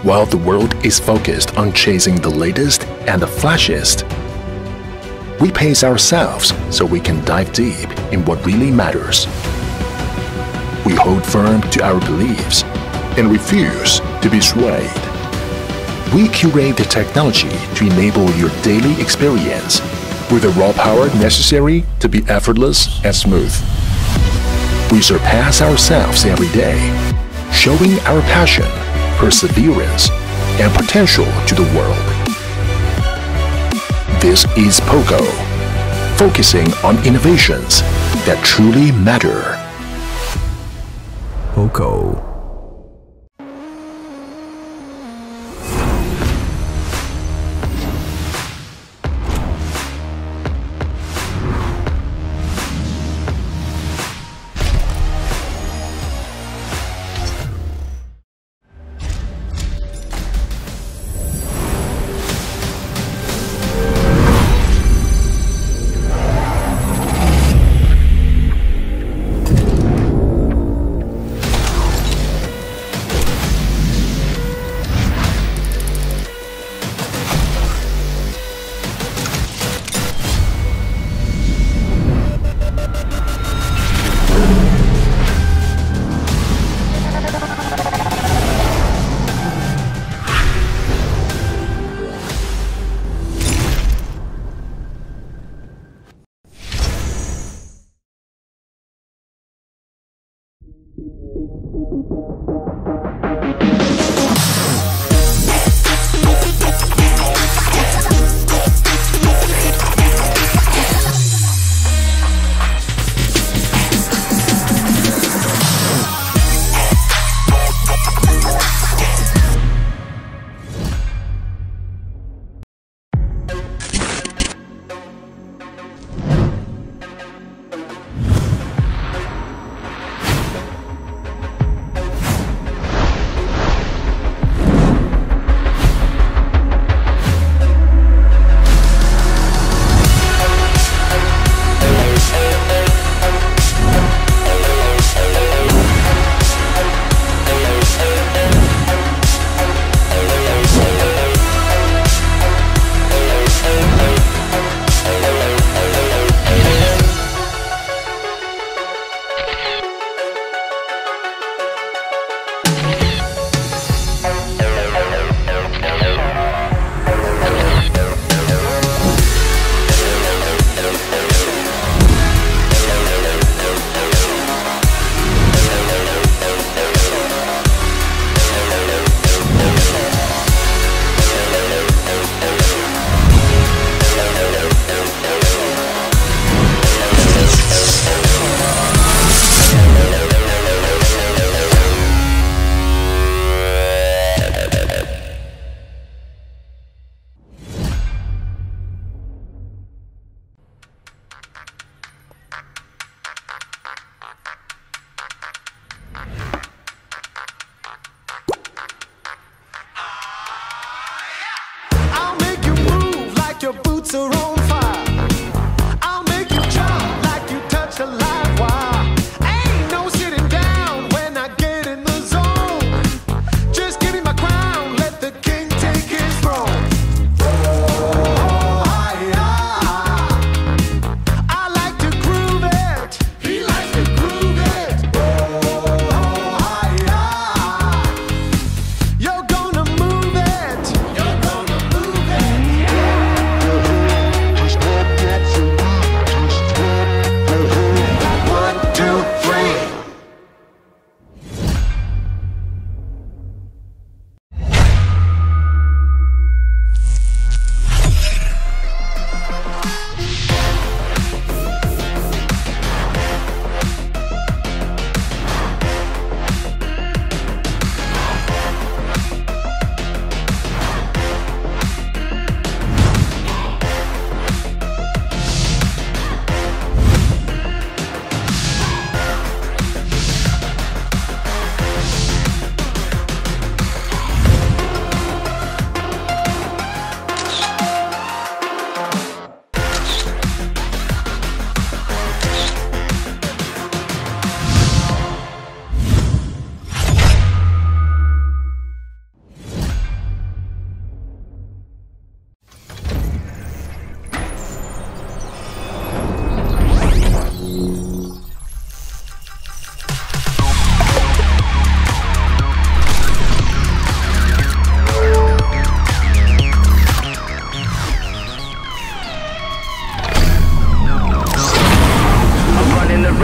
While the world is focused on chasing the latest and the flashiest, we pace ourselves so we can dive deep in what really matters. We hold firm to our beliefs and refuse to be swayed. We curate the technology to enable your daily experience with the raw power necessary to be effortless and smooth. We surpass ourselves every day, showing our passion, perseverance, and potential to the world. This is POCO, focusing on innovations that truly matter. POCO.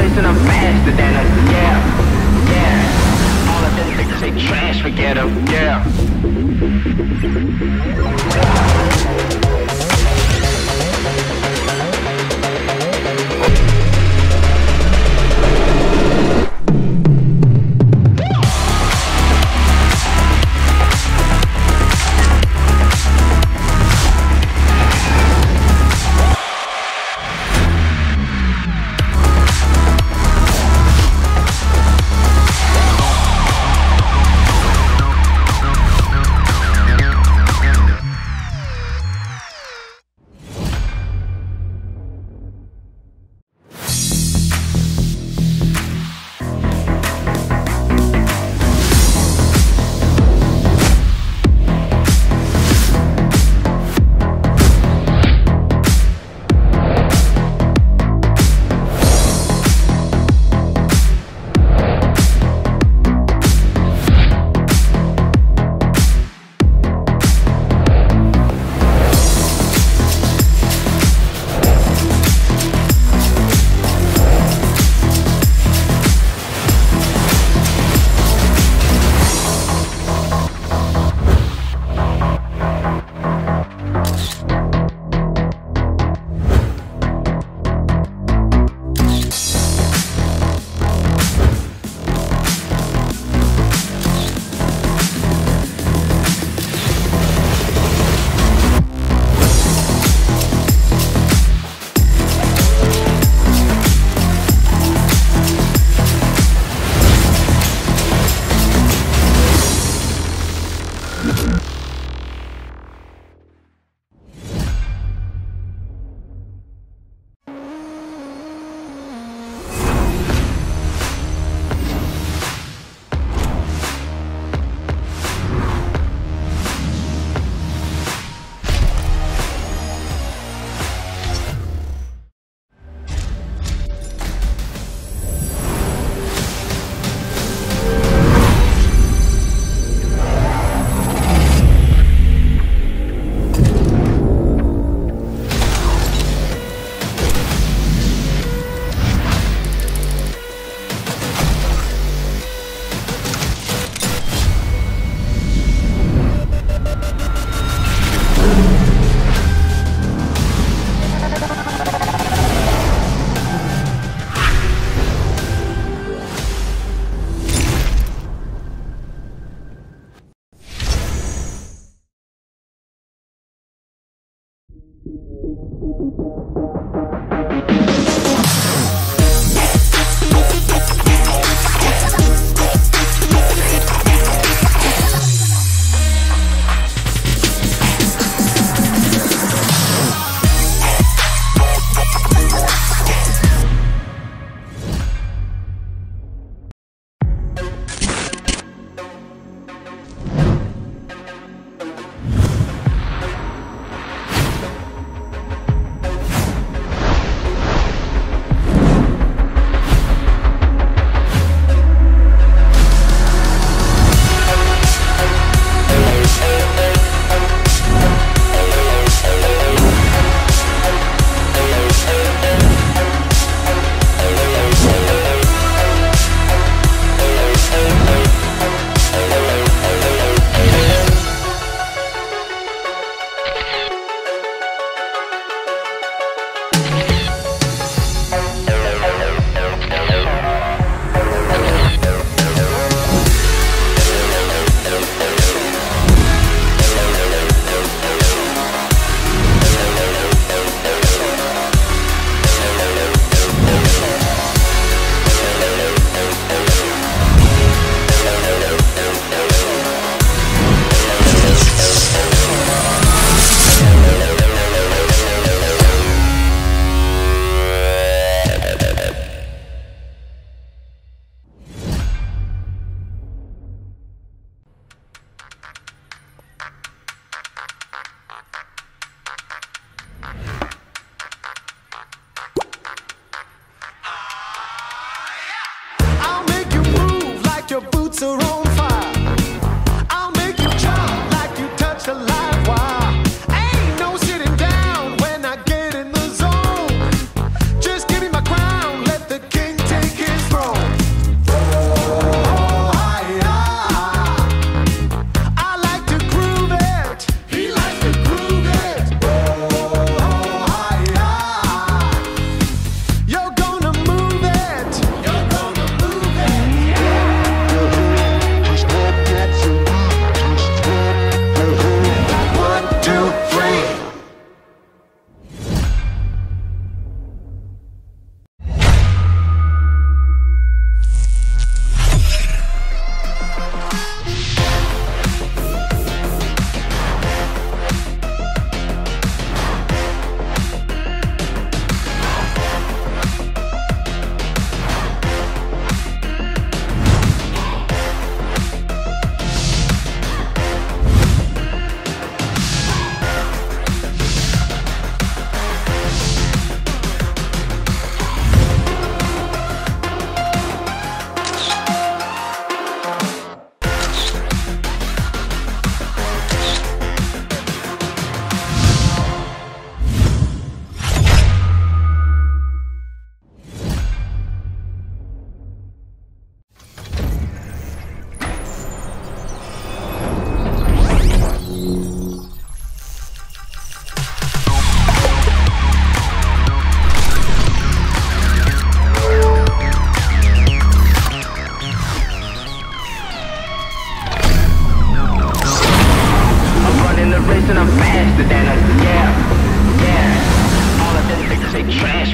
listen, I'm faster than a, yeah. All of them niggas say trash, forget them, yeah.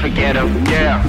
trash, forget 'em, yeah.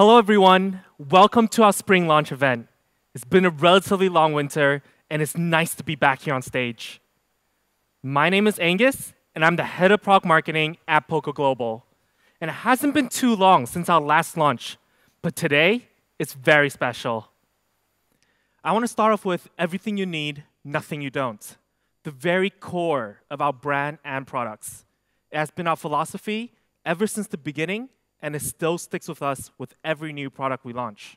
Hello everyone, welcome to our spring launch event. It's been a relatively long winter and it's nice to be back here on stage. My name is Angus and I'm the head of product marketing at POCO Global. And it hasn't been too long since our last launch, but today it's very special. I want to start off with everything you need, nothing you don't. The very core of our brand and products. It has been our philosophy ever since the beginning, and it still sticks with us with every new product we launch.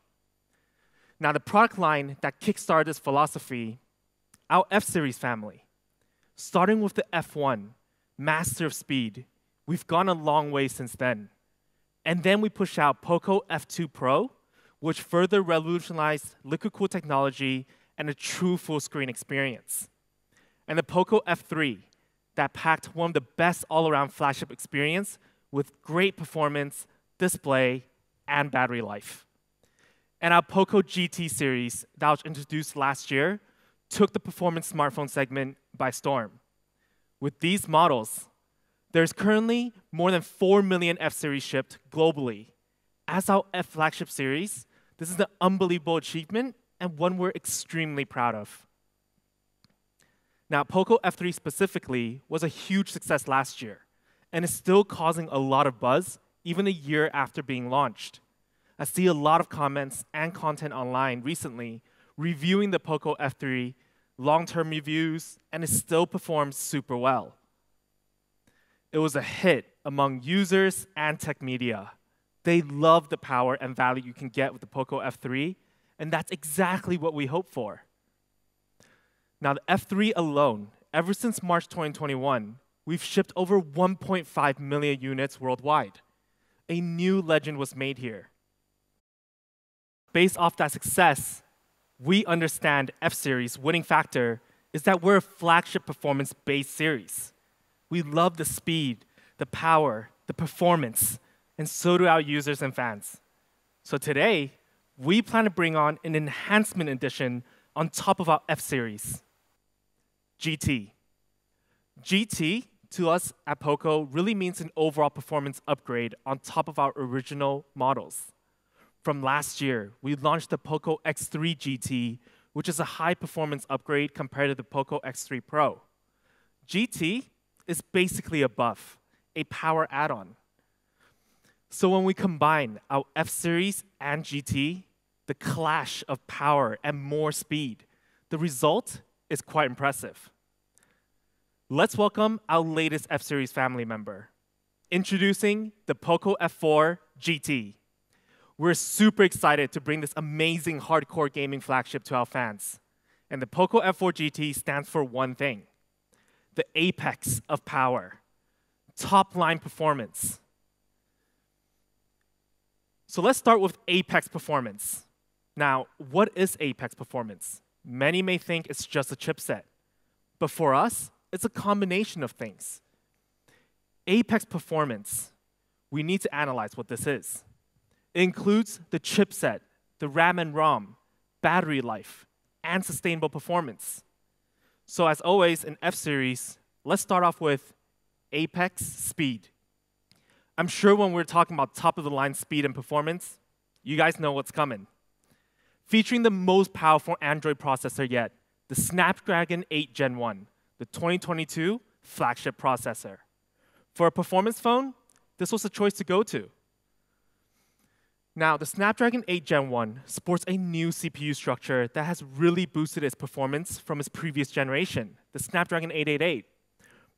Now, the product line that kickstarted this philosophy, our F-Series family. Starting with the F1, master of speed, we've gone a long way since then. And then we pushed out POCO F2 Pro, which further revolutionized liquid-cooled technology and a true full-screen experience. And the POCO F3, that packed one of the best all-around flagship experience with great performance, display, and battery life. And our POCO GT series that was introduced last year took the performance smartphone segment by storm. With these models, there's currently more than 4 million F-Series shipped globally. As our F flagship series, this is an unbelievable achievement and one we're extremely proud of. Now, POCO F3 specifically was a huge success last year, and is still causing a lot of buzz even a year after being launched. I see a lot of comments and content online recently reviewing the POCO F3, long-term reviews, and it still performs super well. It was a hit among users and tech media. They love the power and value you can get with the POCO F3, and that's exactly what we hope for. Now, the F3 alone, ever since March 2021, we've shipped over 1.5 million units worldwide. A new legend was made here. Based off that success, we understand F-Series' winning factor is that we're a flagship performance-based series. We love the speed, the power, the performance, and so do our users and fans. So today, we plan to bring on an enhancement edition on top of our F-Series, GT. GT, to us at POCO, really means an overall performance upgrade on top of our original models. From last year, we launched the POCO X3 GT, which is a high-performance upgrade compared to the POCO X3 Pro. GT is basically a buff, a power add-on. So when we combine our F-Series and GT, the clash of power and more speed, the result is quite impressive. Let's welcome our latest F-Series family member. Introducing the POCO F4 GT. We're super excited to bring this amazing hardcore gaming flagship to our fans. And the POCO F4 GT stands for one thing: the apex of power, top-line performance. So let's start with apex performance. Now, what is apex performance? Many may think it's just a chipset, but for us, it's a combination of things. Apex performance, we need to analyze what this is. It includes the chipset, the RAM and ROM, battery life, and sustainable performance. So as always in F-Series, let's start off with apex speed. I'm sure when we're talking about top-of-the-line speed and performance, you guys know what's coming. Featuring the most powerful Android processor yet, the Snapdragon 8 Gen 1, the 2022 flagship processor. For a performance phone, this was the choice to go to. Now, the Snapdragon 8 Gen 1 sports a new CPU structure that has really boosted its performance from its previous generation, the Snapdragon 888,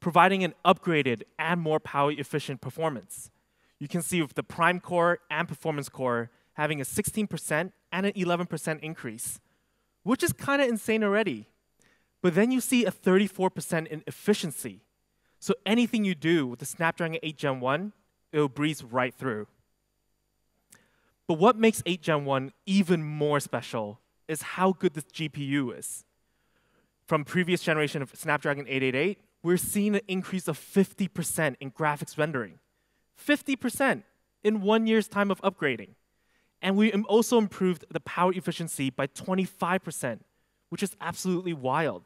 providing an upgraded and more power-efficient performance. You can see with the Prime Core and Performance Core having a 16% and an 11% increase, which is kind of insane already. But then you see a 34% in efficiency. So anything you do with the Snapdragon 8 Gen 1, it will breeze right through. But what makes 8 Gen 1 even more special is how good this GPU is. From previous generation of Snapdragon 888, we're seeing an increase of 50% in graphics rendering. 50% in 1 year's time of upgrading. And we also improved the power efficiency by 25%, which is absolutely wild.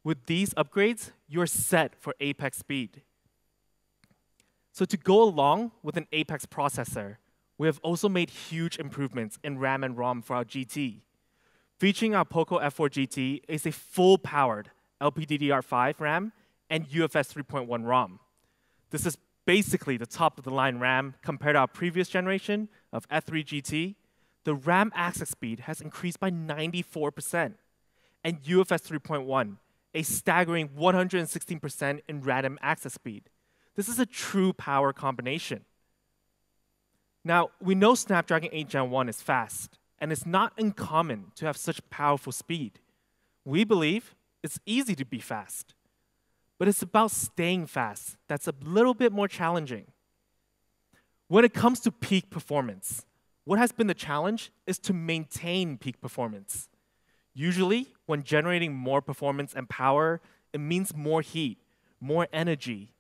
With these upgrades, you're set for apex speed. So to go along with an apex processor, we have also made huge improvements in RAM and ROM for our GT. Featuring our POCO F4 GT is a full-powered LPDDR5 RAM and UFS 3.1 ROM. This is basically the top-of-the-line RAM compared to our previous generation of F3 GT. The RAM access speed has increased by 94%, and UFS 3.1, a staggering 116% in random access speed. This is a true power combination. Now, we know Snapdragon 8 Gen 1 is fast, and it's not uncommon to have such powerful speed. We believe it's easy to be fast, but it's about staying fast that's a little bit more challenging. When it comes to peak performance, what has been the challenge is to maintain peak performance. Usually, when generating more performance and power, it means more heat, more energy.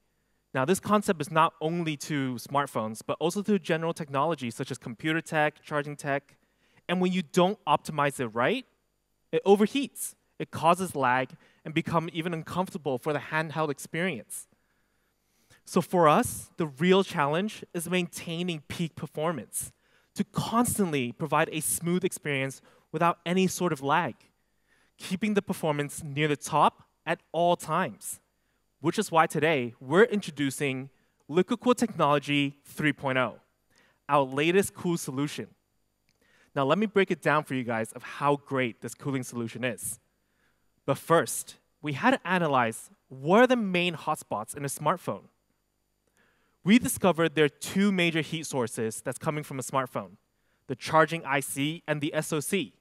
Now, this concept is not only to smartphones, but also to general technology such as computer tech, charging tech. And when you don't optimize it right, it overheats. It causes lag and becomes even uncomfortable for the handheld experience. So for us, the real challenge is maintaining peak performance to constantly provide a smooth experience without any sort of lag, keeping the performance near the top at all times. Which is why today we're introducing Liquid Cool Technology 3.0, our latest cool solution. Now let me break it down for you guys of how great this cooling solution is. But first, we had to analyze what are the main hotspots in a smartphone. We discovered there are two major heat sources that's coming from a smartphone, the charging IC and the SoC.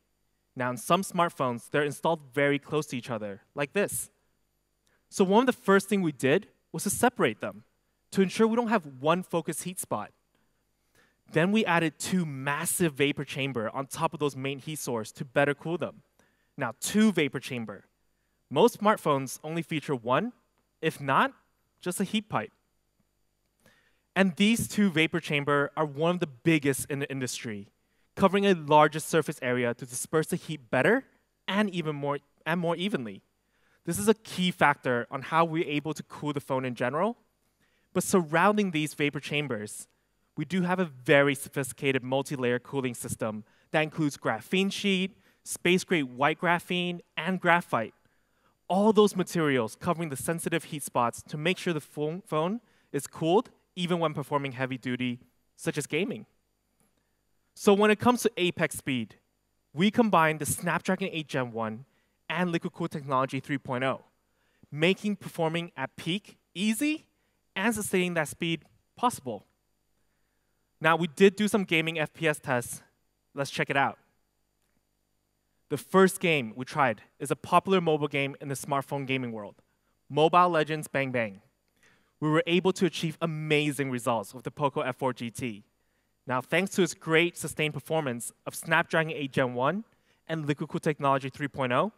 Now, in some smartphones, they're installed very close to each other, like this. So one of the first things we did was to separate them to ensure we don't have one focused heat spot. Then we added two massive vapor chambers on top of those main heat sources to better cool them. Now, two vapor chambers. Most smartphones only feature one, if not, just a heat pipe. And these two vapor chambers are one of the biggest in the industry, covering a larger surface area to disperse the heat better and more evenly. This is a key factor on how we're able to cool the phone in general. But surrounding these vapor chambers, we do have a very sophisticated multi-layer cooling system that includes graphene sheet, space-grade white graphene, and graphite. All those materials covering the sensitive heat spots to make sure the phone is cooled even when performing heavy duty, such as gaming. So when it comes to apex speed, we combine the Snapdragon 8 Gen 1 and Liquid Cool Technology 3.0, making performing at peak easy and sustaining that speed possible. Now, we did do some gaming FPS tests. Let's check it out. The first game we tried is a popular mobile game in the smartphone gaming world, Mobile Legends Bang Bang. We were able to achieve amazing results with the POCO F4 GT. Now, thanks to its great sustained performance of Snapdragon 8 Gen 1 and Liquid Cool Technology 3.0,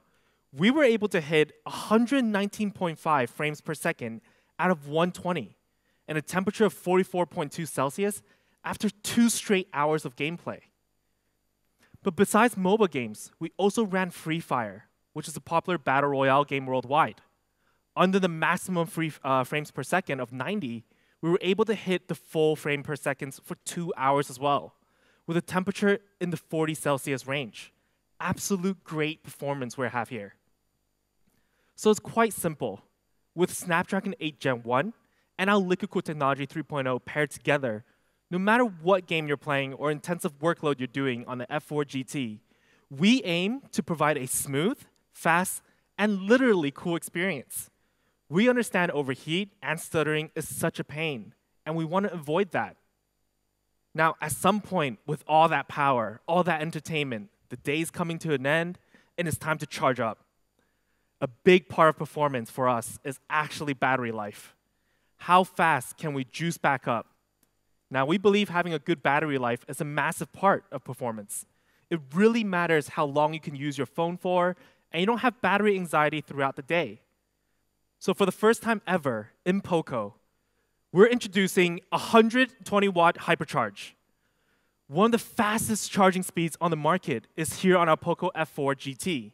we were able to hit 119.5 frames per second out of 120 and a temperature of 44.2 Celsius after 2 straight hours of gameplay. But besides mobile games, we also ran Free Fire, which is a popular battle royale game worldwide. Under the maximum frames per second of 90, we were able to hit the full frame per second for 2 hours as well, with a temperature in the 40 Celsius range. Absolute great performance we have here. So it's quite simple. With Snapdragon 8 Gen 1 and our Liquid Cool Technology 3.0 paired together, no matter what game you're playing or intensive workload you're doing on the F4 GT, we aim to provide a smooth, fast, and literally cool experience. We understand overheat and stuttering is such a pain, and we want to avoid that. Now, at some point, with all that power, all that entertainment, the day's coming to an end, and it's time to charge up. A big part of performance for us is actually battery life. How fast can we juice back up? Now, we believe having a good battery life is a massive part of performance. It really matters how long you can use your phone for, and you don't have battery anxiety throughout the day. So for the first time ever in POCO, we're introducing 120-watt hypercharge. One of the fastest charging speeds on the market is here on our POCO F4 GT.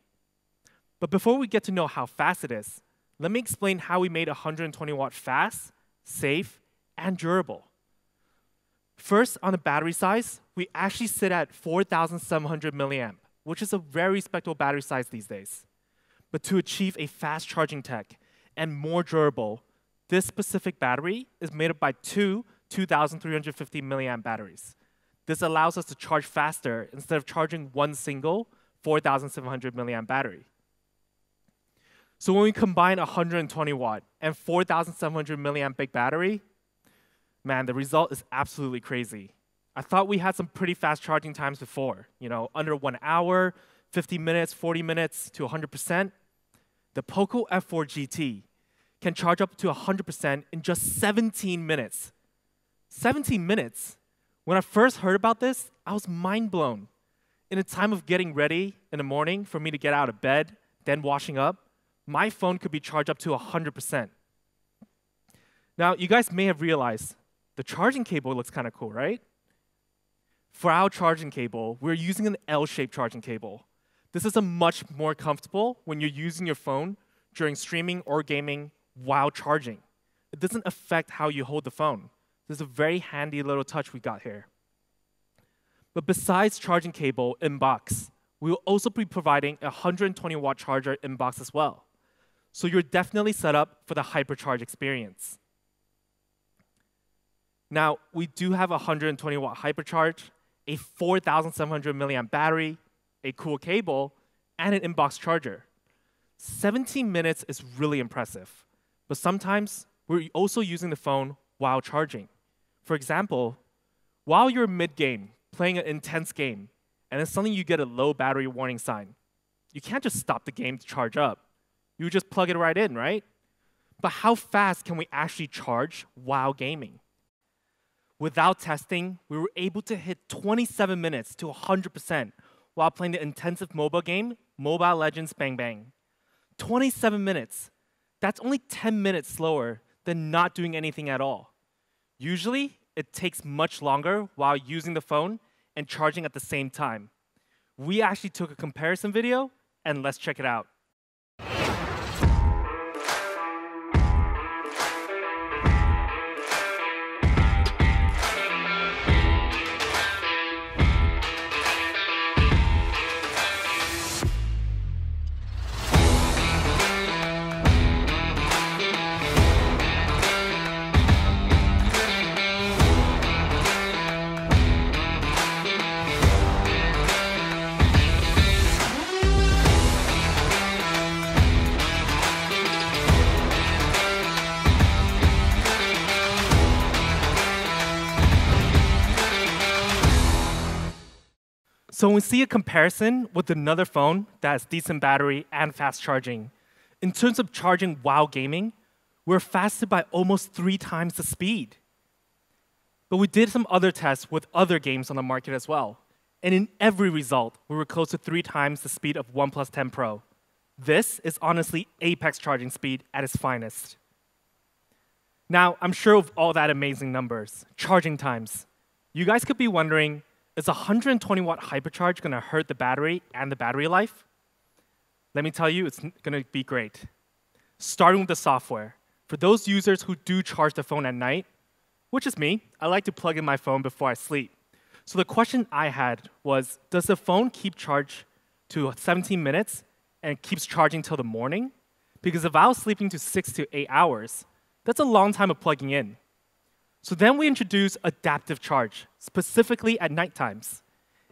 But before we get to know how fast it is, let me explain how we made 120-watt fast, safe, and durable. First, on the battery size, we actually sit at 4,700 milliamp, which is a very respectable battery size these days. But to achieve a fast charging tech and more durable, this specific battery is made up by two 2,350 milliamp batteries. This allows us to charge faster instead of charging one single 4,700 milliamp battery. So when we combine 120 watt and 4,700 milliamp big battery, man, the result is absolutely crazy. I thought we had some pretty fast charging times before, under 1 hour, 50 minutes, 40 minutes to 100%. The POCO F4 GT can charge up to 100% in just 17 minutes. 17 minutes? When I first heard about this, I was mind blown. In a time of getting ready in the morning for me to get out of bed, then washing up, my phone could be charged up to 100%. Now, you guys may have realized the charging cable looks kind of cool, right? For our charging cable, we're using an L-shaped charging cable. This is a much more comfortable when you're using your phone during streaming or gaming while charging. It doesn't affect how you hold the phone. This is a very handy little touch we got here. But besides charging cable in box, we will also be providing a 120-watt charger in box as well. So you're definitely set up for the hypercharge experience. Now, we do have a 120-watt hypercharge, a 4,700 milliamp battery, a cool cable, and an inbox charger. 17 minutes is really impressive, but sometimes we're also using the phone while charging. For example, while you're mid-game, playing an intense game, and then suddenly you get a low battery warning sign, you can't just stop the game to charge up. You just plug it right in, right? But how fast can we actually charge while gaming? Without testing, we were able to hit 27 minutes to 100% while playing the intensive mobile game, Mobile Legends Bang Bang. 27 minutes. That's only 10 minutes slower than not doing anything at all. Usually, it takes much longer while using the phone and charging at the same time. We actually took a comparison video, and let's check it out. So when we see a comparison with another phone that has decent battery and fast charging, in terms of charging while gaming, we're faster by almost 3 times the speed. But we did some other tests with other games on the market as well. And in every result, we were close to 3 times the speed of OnePlus 10 Pro. This is honestly apex charging speed at its finest. Now, I'm sure of all that amazing numbers, charging times, you guys could be wondering, is a 120-watt hypercharge going to hurt the battery and the battery life? Let me tell you, it's going to be great. Starting with the software. For those users who do charge the phone at night, which is me, I like to plug in my phone before I sleep. So the question I had was, does the phone keep charge to 17 minutes and keeps charging till the morning? Because if I was sleeping to 6 to 8 hours, that's a long time of plugging in. So then we introduce adaptive charge, specifically at night times.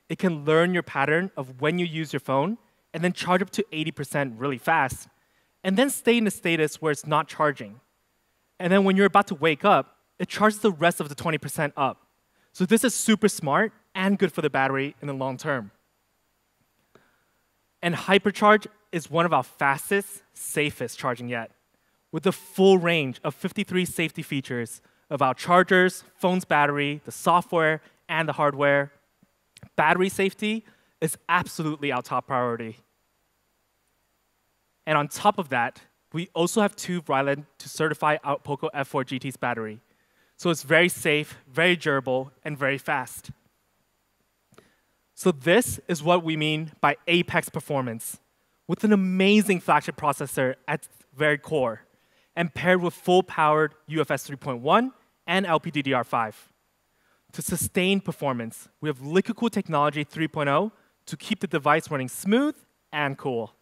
It can learn your pattern of when you use your phone and then charge up to 80% really fast, and then stay in a status where it's not charging. And then when you're about to wake up, it charges the rest of the 20% up. So this is super smart and good for the battery in the long term. And hypercharge is one of our fastest, safest charging yet, with a full range of 53 safety features of our chargers, phone's battery, the software, and the hardware. Battery safety is absolutely our top priority. And on top of that, we also have 2 Ryland to certify our POCO F4 GT's battery. So it's very safe, very durable, and very fast. So this is what we mean by apex performance, with an amazing flagship processor at its very core, and paired with full-powered UFS 3.1 and LPDDR5. To sustain performance, we have liquid-cooled technology 3.0 to keep the device running smooth and cool,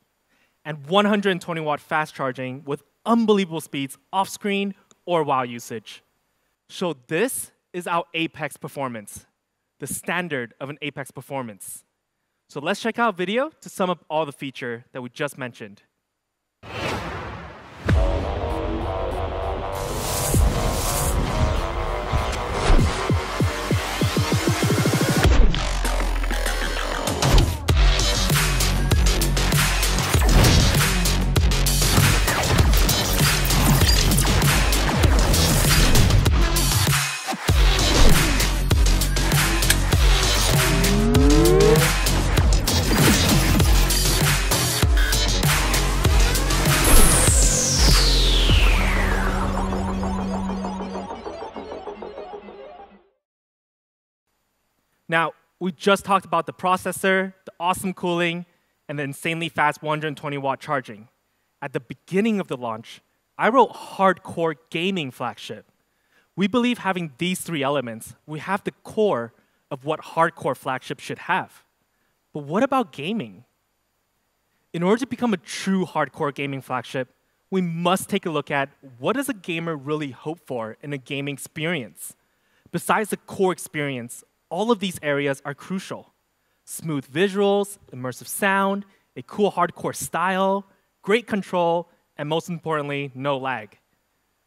and 120-watt fast charging with unbelievable speeds off-screen or while usage. So this is our apex performance, the standard of an apex performance. So let's check out a video to sum up all the features that we just mentioned. Now, we just talked about the processor, the awesome cooling, and the insanely fast 120-watt charging. At the beginning of the launch, I wrote hardcore gaming flagship. We believe having these 3 elements, we have the core of what hardcore flagship should have. But what about gaming? In order to become a true hardcore gaming flagship, we must take a look at what does a gamer really hope for in a gaming experience. Besides the core experience, all of these areas are crucial. Smooth visuals, immersive sound, a cool hardcore style, great control, and most importantly, no lag.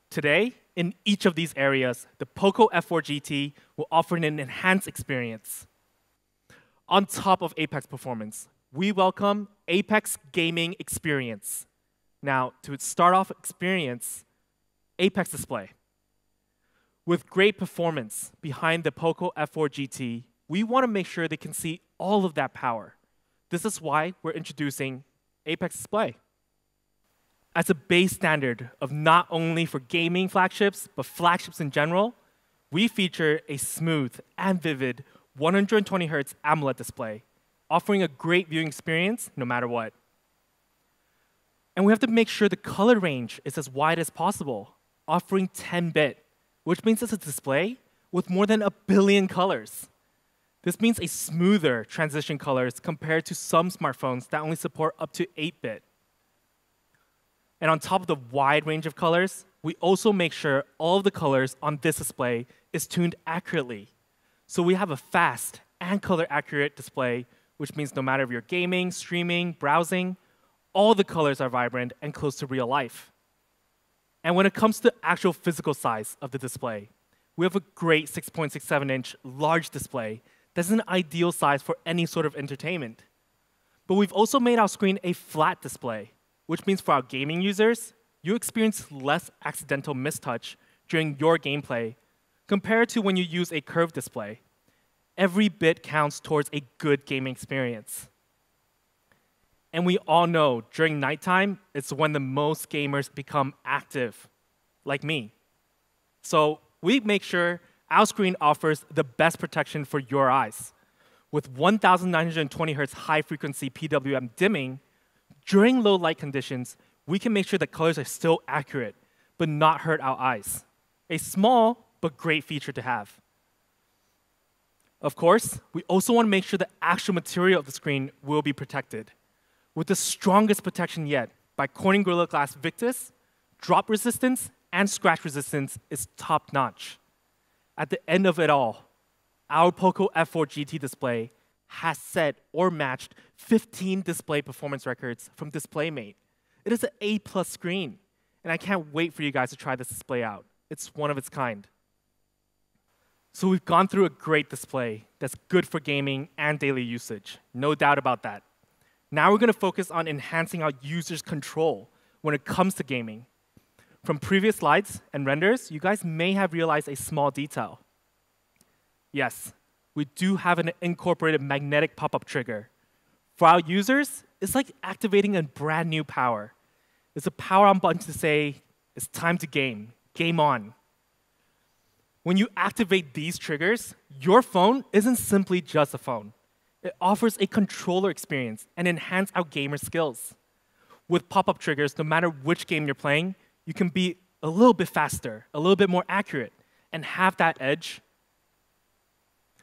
Today, in each of these areas, the POCO F4 GT will offer an enhanced experience. On top of Apex performance, we welcome Apex Gaming Experience. Now, to start off experience, Apex display. With great performance behind the POCO F4 GT, we want to make sure they can see all of that power. This is why we're introducing Apex display. As a base standard of not only for gaming flagships, but flagships in general, we feature a smooth and vivid 120 Hz AMOLED display, offering a great viewing experience no matter what. And we have to make sure the color range is as wide as possible, offering 10-bit, which means it's a display with more than 1 billion colors. This means a smoother transition colors compared to some smartphones that only support up to 8-bit. And on top of the wide range of colors, we also make sure all of the colors on this display is tuned accurately. So we have a fast and color-accurate display, which means no matter if you're gaming, streaming, browsing, all the colors are vibrant and close to real life. And when it comes to actual physical size of the display, we have a great 6.67-inch large display that's an ideal size for any sort of entertainment. But we've also made our screen a flat display, which means for our gaming users, you experience less accidental mistouch during your gameplay compared to when you use a curved display. Every bit counts towards a good gaming experience. And we all know during nighttime, it's when the most gamers become active, like me. So we make sure our screen offers the best protection for your eyes. With 1920 Hz high-frequency PWM dimming, during low light conditions, we can make sure the colors are still accurate, but not hurt our eyes. A small but great feature to have. Of course, we also want to make sure the actual material of the screen will be protected. With the strongest protection yet by Corning Gorilla Glass Victus, drop resistance and scratch resistance is top-notch. At the end of it all, our POCO F4 GT display has set or matched 15 display performance records from DisplayMate. It is an A+ screen, and I can't wait for you guys to try this display out. It's one of its kind. So we've gone through a great display that's good for gaming and daily usage, no doubt about that. Now we're going to focus on enhancing our users' control when it comes to gaming. From previous slides and renders, you guys may have realized a small detail. Yes, we do have an incorporated magnetic pop-up trigger. For our users, it's like activating a brand new power. It's a power-on button to say, it's time to game, game on. When you activate these triggers, your phone isn't simply just a phone. It offers a controller experience and enhance our gamer skills. With pop-up triggers, no matter which game you're playing, you can be a little bit faster, a little bit more accurate, and have that edge.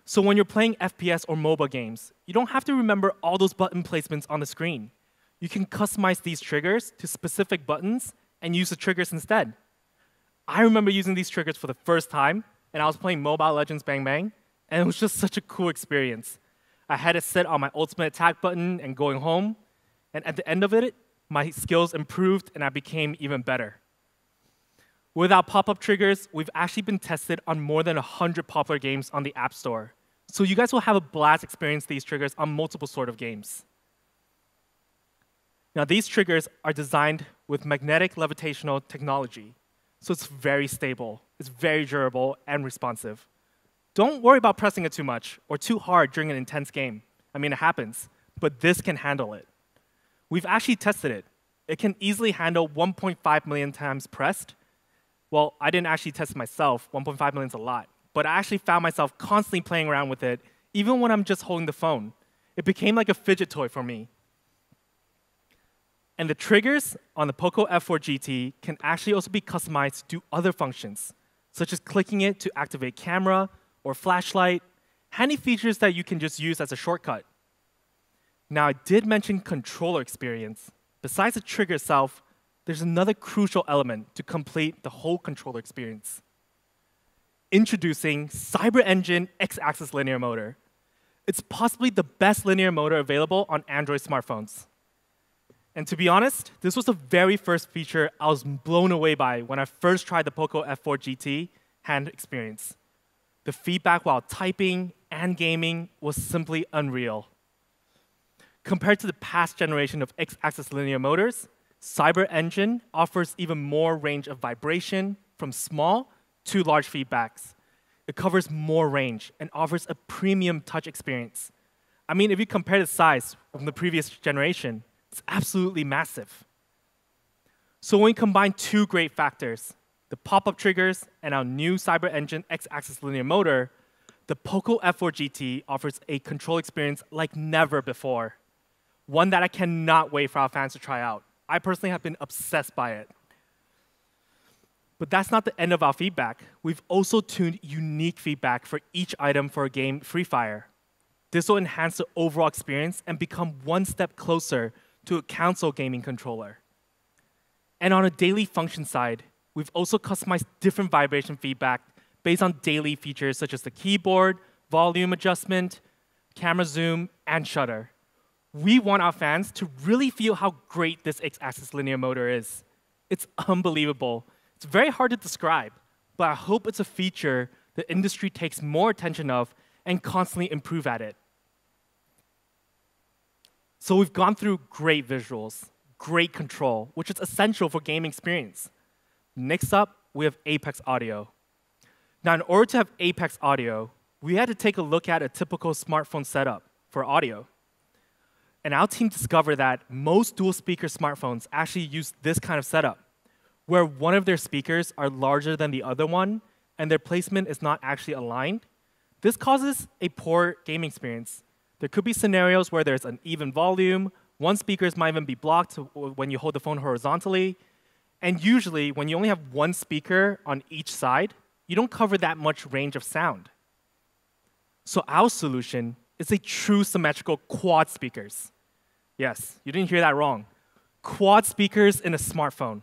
So when you're playing FPS or mobile games, you don't have to remember all those button placements on the screen. You can customize these triggers to specific buttons and use the triggers instead. I remember using these triggers for the first time, and I was playing Mobile Legends Bang Bang, and it was just such a cool experience. I had it set on my ultimate attack button and going home, and at the end of it, my skills improved and I became even better. With our pop-up triggers, we've actually been tested on more than 100 popular games on the App Store. So you guys will have a blast experience these triggers on multiple sort of games. Now these triggers are designed with magnetic levitational technology. So it's very stable, it's very durable and responsive. Don't worry about pressing it too much or too hard during an intense game. I mean, it happens, but this can handle it. We've actually tested it. It can easily handle 1.5 million times pressed. Well, I didn't actually test it myself. 1.5 million is a lot. But I actually found myself constantly playing around with it, even when I'm just holding the phone. It became like a fidget toy for me. And the triggers on the POCO F4 GT can actually also be customized to do other functions, such as clicking it to activate camera or flashlight, handy features that you can just use as a shortcut. Now, I did mention controller experience. Besides the trigger itself, there's another crucial element to complete the whole controller experience. introducing CyberEngine X-axis linear motor. It's possibly the best linear motor available on Android smartphones. And to be honest, this was the very first feature I was blown away by when I first tried the POCO F4 GT hand experience. The feedback while typing and gaming was simply unreal. Compared to the past generation of X-axis linear motors, CyberEngine offers even more range of vibration from small to large feedbacks. It covers more range and offers a premium touch experience. I mean, if you compare the size from the previous generation, it's absolutely massive. So when we combine two great factors, the pop-up triggers and our new CyberEngine X-axis linear motor, the POCO F4 GT offers a control experience like never before. One that I cannot wait for our fans to try out. I personally have been obsessed by it. But that's not the end of our feedback. We've also tuned unique feedback for each item for a game, Free Fire. This will enhance the overall experience and become one step closer to a console gaming controller. And on a daily function side, we've also customized different vibration feedback based on daily features such as the keyboard, volume adjustment, camera zoom, and shutter. We want our fans to really feel how great this X-axis linear motor is. It's unbelievable. It's very hard to describe, but I hope it's a feature the industry takes more attention of and constantly improve at it. So we've gone through great visuals, great control, which is essential for gaming experience. Next up, we have Apex Audio. Now, in order to have Apex Audio, we had to take a look at a typical smartphone setup for audio. And our team discovered that most dual-speaker smartphones actually use this kind of setup, where one of their speakers are larger than the other one, and their placement is not actually aligned. This causes a poor gaming experience. There could be scenarios where there's uneven volume, one speaker might even be blocked when you hold the phone horizontally, and usually, when you only have one speaker on each side, you don't cover that much range of sound. So our solution is a true symmetrical quad speakers. Yes, you didn't hear that wrong. Quad speakers in a smartphone.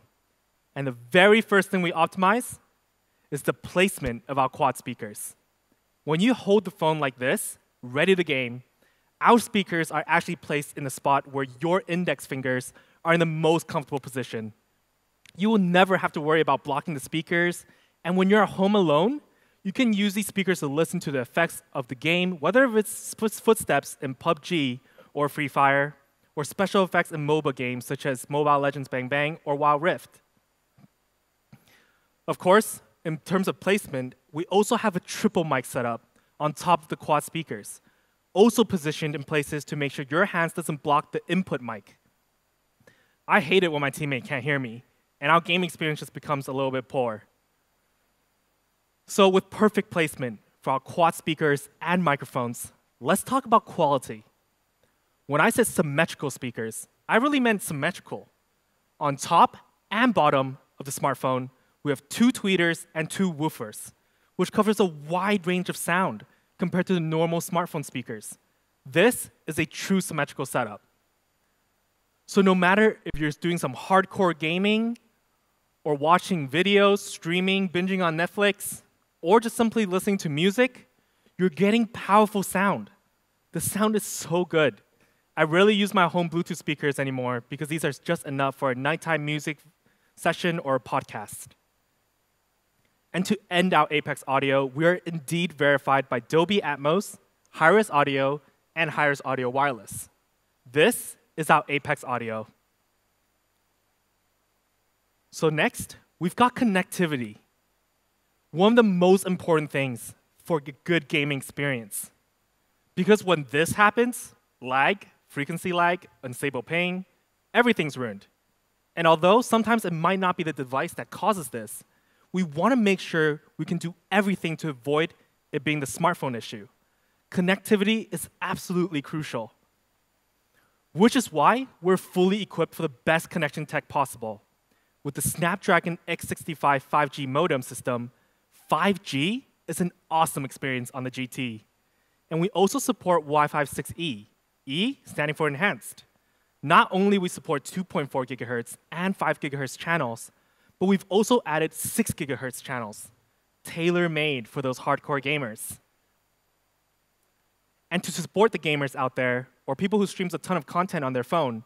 And the very first thing we optimize is the placement of our quad speakers. When you hold the phone like this, ready to game, our speakers are actually placed in a spot where your index fingers are in the most comfortable position. You will never have to worry about blocking the speakers, and when you're at home alone, you can use these speakers to listen to the effects of the game, whether it's footsteps in PUBG or Free Fire, or special effects in MOBA games such as Mobile Legends Bang Bang or Wild Rift. Of course, in terms of placement, we also have a triple mic setup on top of the quad speakers, also positioned in places to make sure your hands doesn't block the input mic. I hate it when my teammate can't hear me, and our game experience just becomes a little bit poor. So with perfect placement for our quad speakers and microphones, let's talk about quality. When I said symmetrical speakers, I really meant symmetrical. On top and bottom of the smartphone, we have 2 tweeters and 2 woofers, which covers a wide range of sound compared to the normal smartphone speakers. This is a true symmetrical setup. So no matter if you're doing some hardcore gaming, or watching videos, streaming, binging on Netflix, or just simply listening to music, you're getting powerful sound. The sound is so good. I rarely use my home Bluetooth speakers anymore because these are just enough for a nighttime music session or a podcast. And to end our Apex Audio, we are indeed verified by Dolby Atmos, Hi-Res Audio, and Hi-Res Audio Wireless. This is our Apex Audio. So next, we've got connectivity. One of the most important things for a good gaming experience. Because when this happens, lag, frequency lag, unstable ping, everything's ruined. And although sometimes it might not be the device that causes this, we want to make sure we can do everything to avoid it being the smartphone issue. Connectivity is absolutely crucial. Which is why we're fully equipped for the best connection tech possible. With the Snapdragon X65 5G modem system, 5G is an awesome experience on the GT. And we also support Wi-Fi 6E, E standing for enhanced. Not only we support 2.4 gigahertz and 5 gigahertz channels, but we've also added 6 gigahertz channels. tailor-made for those hardcore gamers. And to support the gamers out there, or people who streams a ton of content on their phone,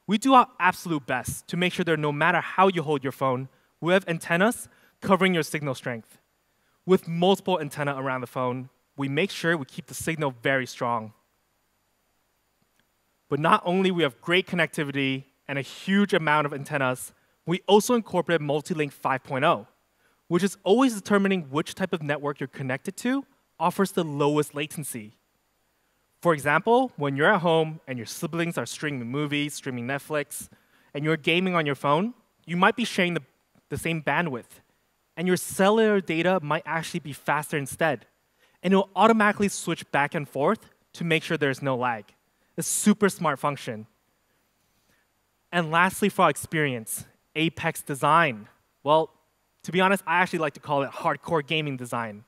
we do our absolute best to make sure that no matter how you hold your phone, we have antennas covering your signal strength. With multiple antennas around the phone, we make sure we keep the signal very strong. But not only we have great connectivity and a huge amount of antennas, we also incorporate Multi-Link 5.0, which is always determining which type of network you're connected to offers the lowest latency. For example, when you're at home and your siblings are streaming movies, streaming Netflix, and you're gaming on your phone, you might be sharing the same bandwidth, and your cellular data might actually be faster instead, and it will automatically switch back and forth to make sure there's no lag. It's a super smart function. And lastly, for our experience, Apex design. Well, to be honest, I actually like to call it hardcore gaming design.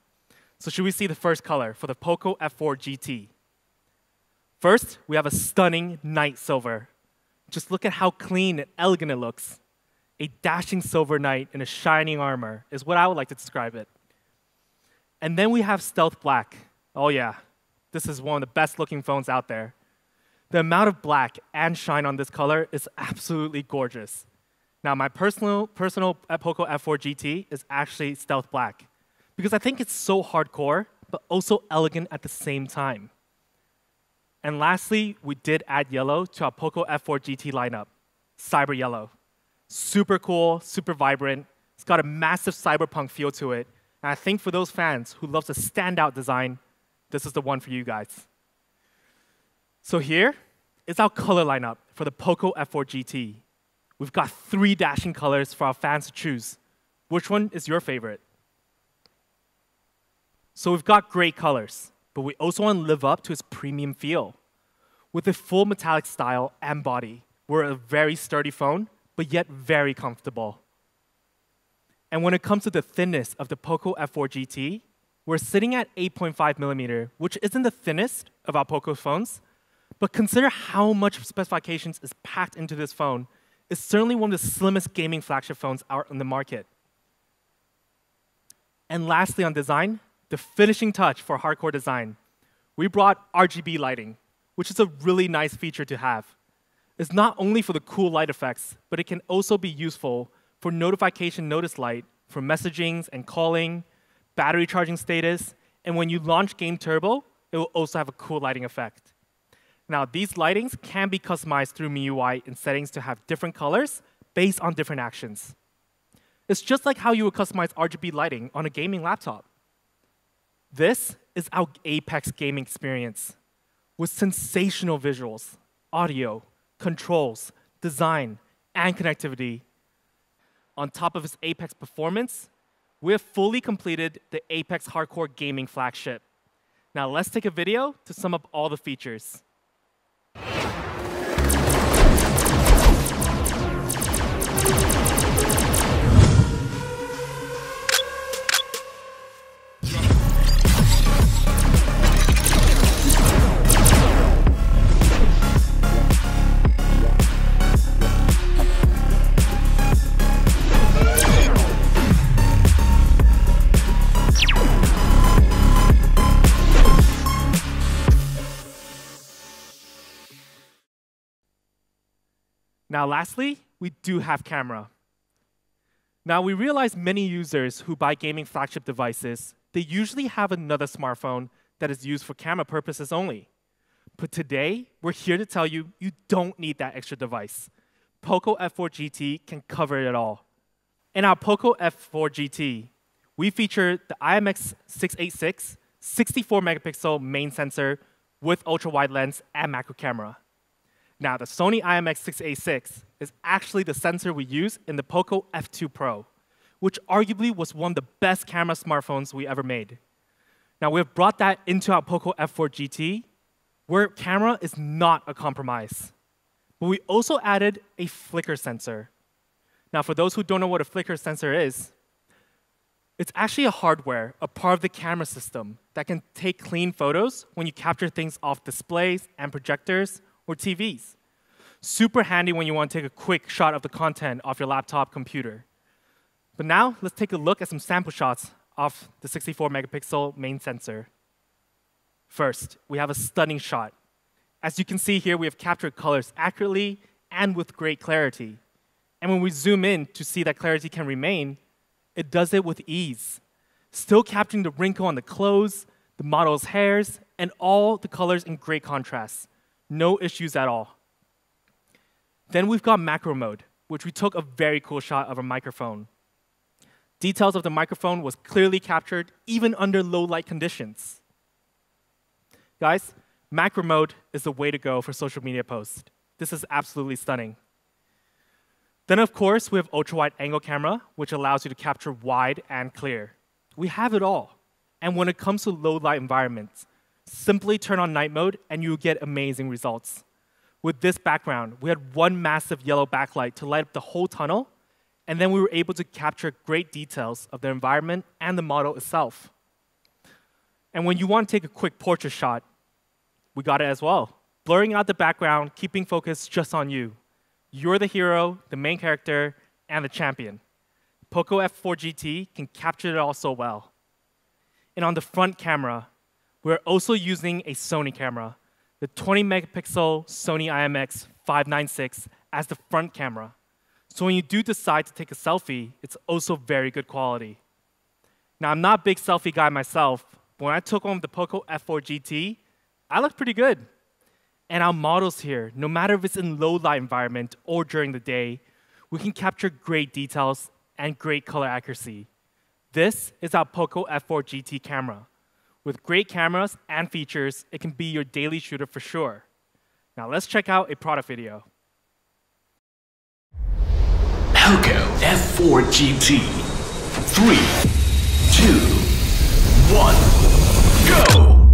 So should we see the first color for the POCO F4 GT? First, we have a stunning night silver. Just look at how clean and elegant it looks. A dashing silver knight in a shining armor is what I would like to describe it. And then we have stealth black. Oh yeah, this is one of the best looking phones out there. The amount of black and shine on this color is absolutely gorgeous. Now, my personal POCO F4 GT is actually stealth black because I think it's so hardcore, but also elegant at the same time. And lastly, we did add yellow to our POCO F4 GT lineup, cyber yellow. Super cool, super vibrant. It's got a massive cyberpunk feel to it. And I think for those fans who love the standout design, this is the one for you guys. So here is our color lineup for the POCO F4 GT. We've got 3 dashing colors for our fans to choose. Which one is your favorite? So we've got great colors, but we also want to live up to its premium feel. With a full metallic style and body, we're a very sturdy phone, but yet very comfortable. And when it comes to the thinness of the POCO F4 GT, we're sitting at 8.5 millimeter, which isn't the thinnest of our POCO phones, but consider how much specifications is packed into this phone. It's certainly one of the slimmest gaming flagship phones out on the market. And lastly on design, the finishing touch for hardcore design. We brought Rgb lighting, which is a really nice feature to have. It's not only for the cool light effects, but it can also be useful for notification notice light for messaging and calling, battery charging status, and when you launch Game Turbo, it will also have a cool lighting effect. Now, these lightings can be customized through MIUI in settings to have different colors based on different actions. It's just like how you would customize Rgb lighting on a gaming laptop. This is our Apex gaming experience with sensational visuals, audio, controls, design, and connectivity. On top of its Apex performance, we have fully completed the Apex Hardcore Gaming flagship. Now let's take a video to sum up all the features. Now, lastly, we do have camera. Now, we realize many users who buy gaming flagship devices, they usually have another smartphone that is used for camera purposes only. But today, we're here to tell you, you don't need that extra device. POCO F4 GT can cover it all. In our POCO F4 GT, we feature the IMX686 64-megapixel main sensor with ultra-wide lens and macro camera. Now, the Sony IMX686 is actually the sensor we use in the POCO F2 Pro, which arguably was one of the best camera smartphones we ever made. Now, we've brought that into our POCO F4 GT, where camera is not a compromise. But we also added a flicker sensor. Now, for those who don't know what a flicker sensor is, it's actually a hardware, a part of the camera system that can take clean photos when you capture things off displays and projectors or TVs. Super handy when you want to take a quick shot of the content off your laptop computer. But now, let's take a look at some sample shots off the 64 megapixel main sensor. First, we have a stunning shot. As you can see here, we have captured colors accurately and with great clarity. And when we zoom in to see that clarity can remain, it does it with ease, still capturing the wrinkle on the clothes, the model's hairs, and all the colors in great contrast. No issues at all. Then we've got macro mode, which we took a very cool shot of a microphone. Details of the microphone was clearly captured even under low light conditions. Guys, macro mode is the way to go for social media posts. This is absolutely stunning. Then, of course, we have ultra-wide angle camera, which allows you to capture wide and clear. We have it all. And when it comes to low light environments, simply turn on night mode and you'll get amazing results. With this background, we had one massive yellow backlight to light up the whole tunnel, and then we were able to capture great details of the environment and the model itself. And when you want to take a quick portrait shot, we got it as well. Blurring out the background, keeping focus just on you. You're the hero, the main character, and the champion. POCO F4 GT can capture it all so well. And on the front camera, we're also using a Sony camera, the 20 megapixel Sony IMX596 as the front camera. So when you do decide to take a selfie, it's also very good quality. Now, I'm not a big selfie guy myself, but when I took home the POCO F4 GT, I looked pretty good. And our models here, no matter if it's in low light environment or during the day, we can capture great details and great color accuracy. This is our POCO F4 GT camera. With great cameras and features, it can be your daily shooter for sure. Now let's check out a product video. POCO F4 GT. 3, 2, 1, go!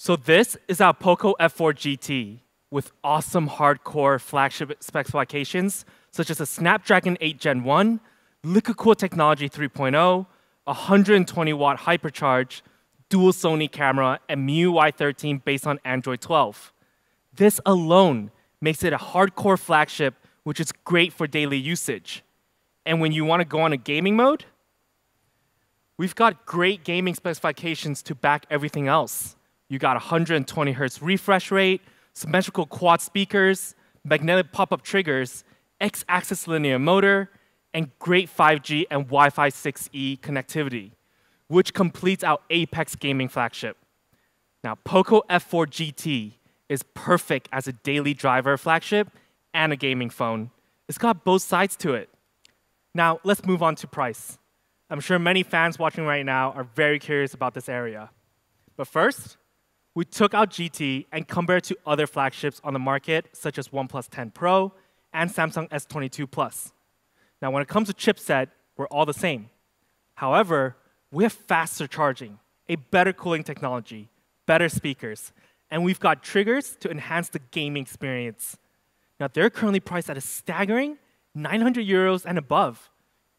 So this is our POCO F4 GT with awesome hardcore flagship specifications such as a Snapdragon 8 Gen 1, liquid cooled technology 3.0, 120-watt hypercharge, dual Sony camera, and MIUI 13 based on Android 12. This alone makes it a hardcore flagship, which is great for daily usage. And when you want to go on a gaming mode, we've got great gaming specifications to back everything else. You got 120 Hz refresh rate, symmetrical quad speakers, magnetic pop-up triggers, X-axis linear motor, and great 5G and Wi-Fi 6E connectivity, which completes our Apex gaming flagship. Now, POCO F4 GT is perfect as a daily driver flagship and a gaming phone. It's got both sides to it. Now, let's move on to price. I'm sure many fans watching right now are very curious about this area. But first, we took out GT and compared it to other flagships on the market, such as OnePlus 10 Pro and Samsung S22 Plus. Now, when it comes to chipset, we're all the same. However, we have faster charging, a better cooling technology, better speakers, and we've got triggers to enhance the gaming experience. Now, they're currently priced at a staggering 900 euros and above,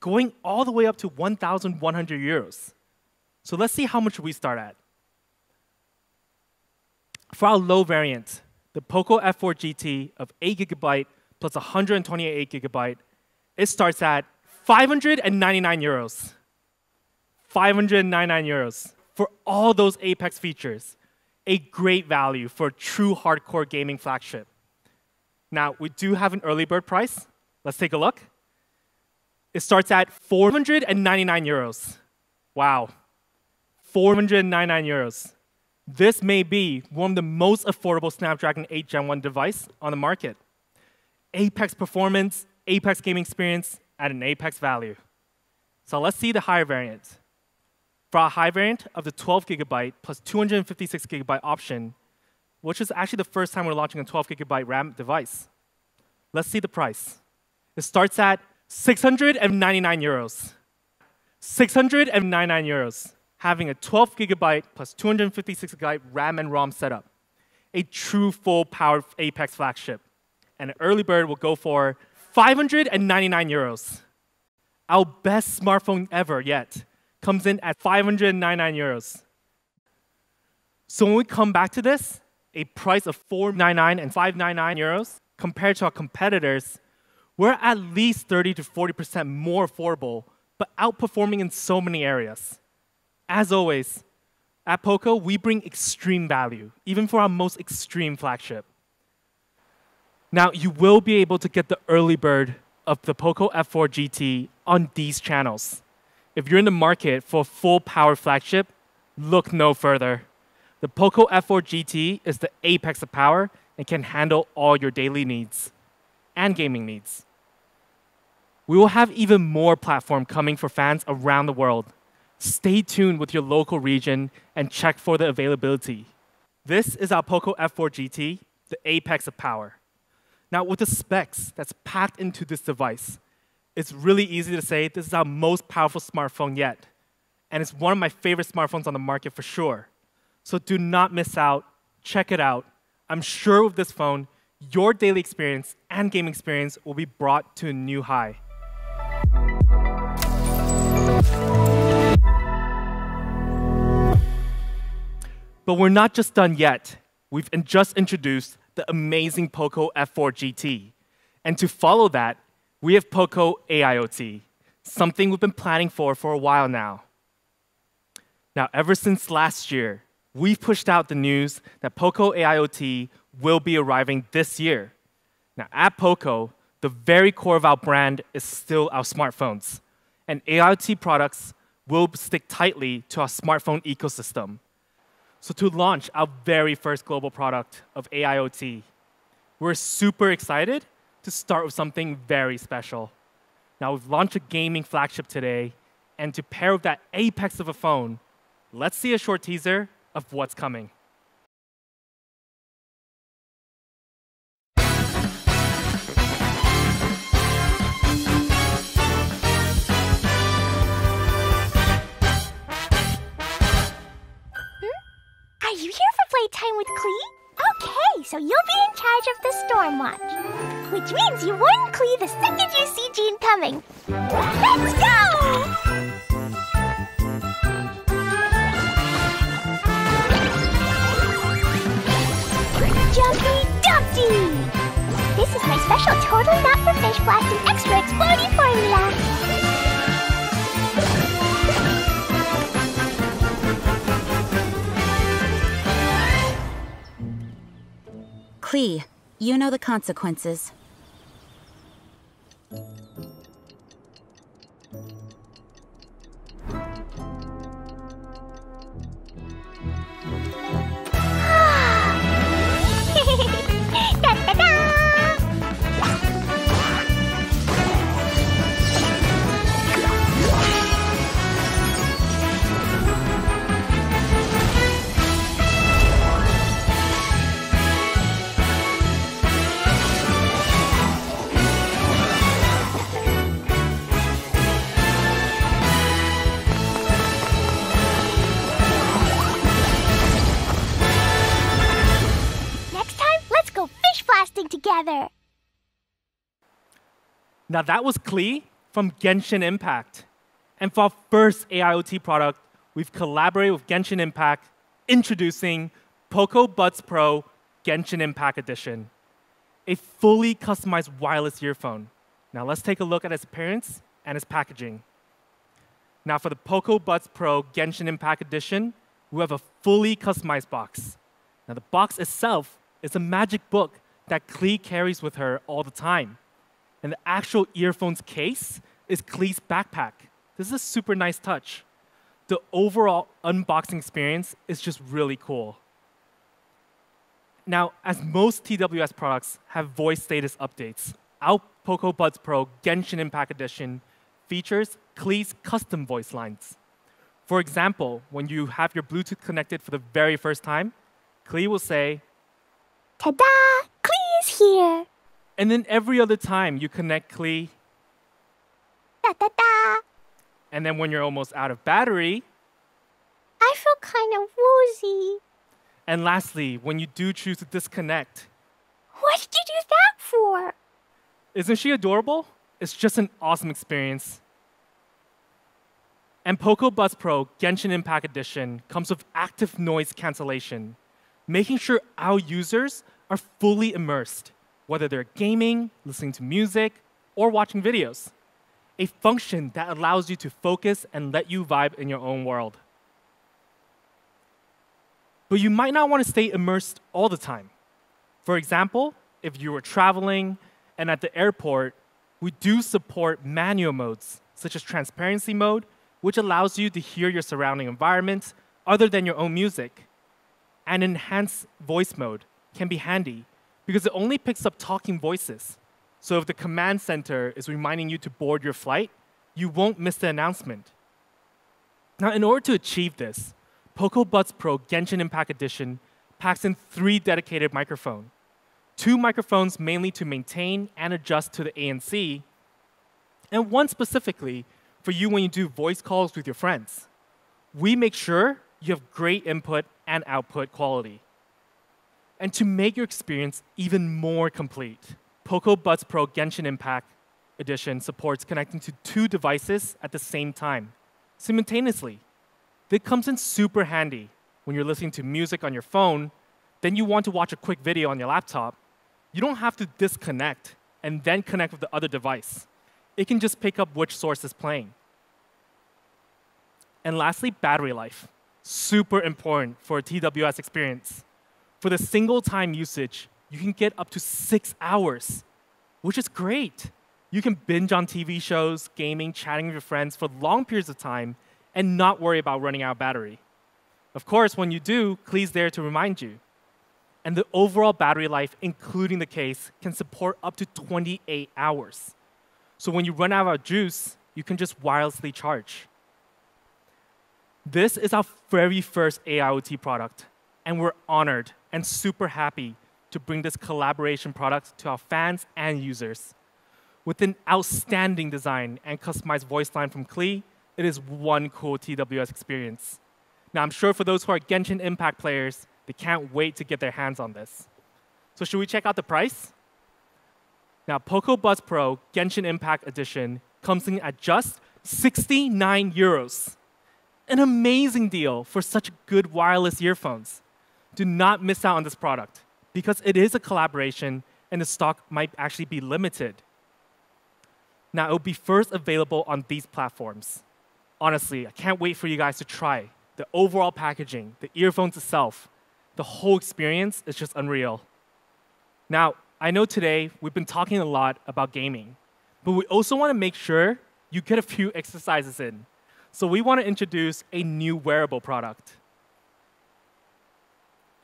going all the way up to 1,100 euros. So let's see how much we start at. For our low variant, the POCO F4 GT of 8GB plus 128GB, it starts at 599 euros. 599 euros for all those Apex features. A great value for a true hardcore gaming flagship. Now, we do have an early bird price. Let's take a look. It starts at 499 euros. Wow. 499 euros. This may be one of the most affordable Snapdragon 8 Gen 1 device on the market. Apex performance, Apex gaming experience at an Apex value. So let's see the higher variant. For our high variant of the 12GB plus 256GB option, which is actually the first time we're launching a 12GB RAM device, Let's see the price. It starts at 699 euros. 699 euros, having a 12 gigabyte plus 256 gigabyte RAM and ROM setup. A true full-powered Apex flagship. And an early bird will go for 599 euros. Our best smartphone ever yet comes in at 599 euros. So when we come back to this, a price of 499 and 599 euros, compared to our competitors, we're at least 30 to 40% more affordable, but outperforming in so many areas. As always, at Poco, we bring extreme value, even for our most extreme flagship. Now, you will be able to get the early bird of the Poco F4 GT on these channels. If you're in the market for a full-power flagship, look no further. The Poco F4 GT is the apex of power and can handle all your daily needs and gaming needs. We will have even more platform coming for fans around the world. Stay tuned with your local region and check for the availability. This is our Poco F4 GT, the apex of power. Now, with the specs that's packed into this device, it's really easy to say this is our most powerful smartphone yet. And it's one of my favorite smartphones on the market for sure. So do not miss out. Check it out. I'm sure with this phone, your daily experience and gaming experience will be brought to a new high. But we're not just done yet. We've just introduced the amazing Poco F4 GT. And to follow that, we have Poco AIoT, something we've been planning for a while now. Now, ever since last year, we've pushed out the news that Poco AIoT will be arriving this year. Now, at Poco, the very core of our brand is still our smartphones. And AIoT products will stick tightly to our smartphone ecosystem. So to launch our very first global product of AIoT, we're super excited to start with something very special. Now, we've launched a gaming flagship today, and to pair with that apex of a phone, let's see a short teaser of what's coming. Are you here for playtime with Klee? Okay, so you'll be in charge of the storm watch. Which means you warn Klee the second you see Jean coming. Let's go! Jumpy Dumpty! This is my special totally not for fish blasting extra exploding formula. Klee, you know the consequences. Together. Now that was Klee from Genshin Impact. And for our first AIoT product, we've collaborated with Genshin Impact, introducing Poco Buds Pro Genshin Impact Edition, a fully customized wireless earphone. Now let's take a look at its appearance and its packaging. Now for the Poco Buds Pro Genshin Impact Edition, we have a fully customized box. Now the box itself is a magic book that Klee carries with her all the time. And the actual earphones case is Klee's backpack. This is a super nice touch. The overall unboxing experience is just really cool. Now, as most TWS products have voice status updates, our Poco Buds Pro Genshin Impact Edition features Klee's custom voice lines. For example, when you have your Bluetooth connected for the very first time, Klee will say, "Ta-da! Klee is here!" And then every other time you connect Klee, Da da da. and then when you're almost out of battery, I feel kind of woozy. and lastly, when you do choose to disconnect. What did you do that for? Isn't she adorable? It's just an awesome experience. And Poco Buds Pro Genshin Impact Edition comes with active noise cancellation, making sure our users are fully immersed, whether they're gaming, listening to music, or watching videos. A function that allows you to focus and let you vibe in your own world. But you might not want to stay immersed all the time. For example, if you were traveling and at the airport, we do support manual modes, such as transparency mode, which allows you to hear your surrounding environment other than your own music. And enhanced voice mode can be handy because it only picks up talking voices. So if the command center is reminding you to board your flight, you won't miss the announcement. Now, in order to achieve this, Poco Buds Pro Genshin Impact Edition packs in 3 dedicated microphones. 2 microphones mainly to maintain and adjust to the ANC, and 1 specifically for you when you do voice calls with your friends. We make sure you have great input and output quality. And to make your experience even more complete, Poco Buds Pro Genshin Impact Edition supports connecting to 2 devices at the same time, simultaneously. This comes in super handy when you're listening to music on your phone, then you want to watch a quick video on your laptop. You don't have to disconnect and then connect with the other device. It can just pick up which source is playing. And lastly, battery life. Super important for a TWS experience. For the single time usage, you can get up to 6 hours, which is great. You can binge on TV shows, gaming, chatting with your friends for long periods of time and not worry about running out of battery. Of course, when you do, Klee's there to remind you. And the overall battery life, including the case, can support up to 28 hours. So when you run out of juice, you can just wirelessly charge. This is our very first AIoT product, and we're honored and super happy to bring this collaboration product to our fans and users. With an outstanding design and customized voice line from Klee, it is one cool TWS experience. Now, I'm sure for those who are Genshin Impact players, they can't wait to get their hands on this. So should we check out the price? Now, Poco Buds Pro Genshin Impact Edition comes in at just 69 euros. An amazing deal for such good wireless earphones. Do not miss out on this product because it is a collaboration and the stock might actually be limited. Now, it will be first available on these platforms. Honestly, I can't wait for you guys to try. The overall packaging, the earphones itself, the whole experience is just unreal. Now, I know today we've been talking a lot about gaming, but we also want to make sure you get a few exercises in. So we want to introduce a new wearable product.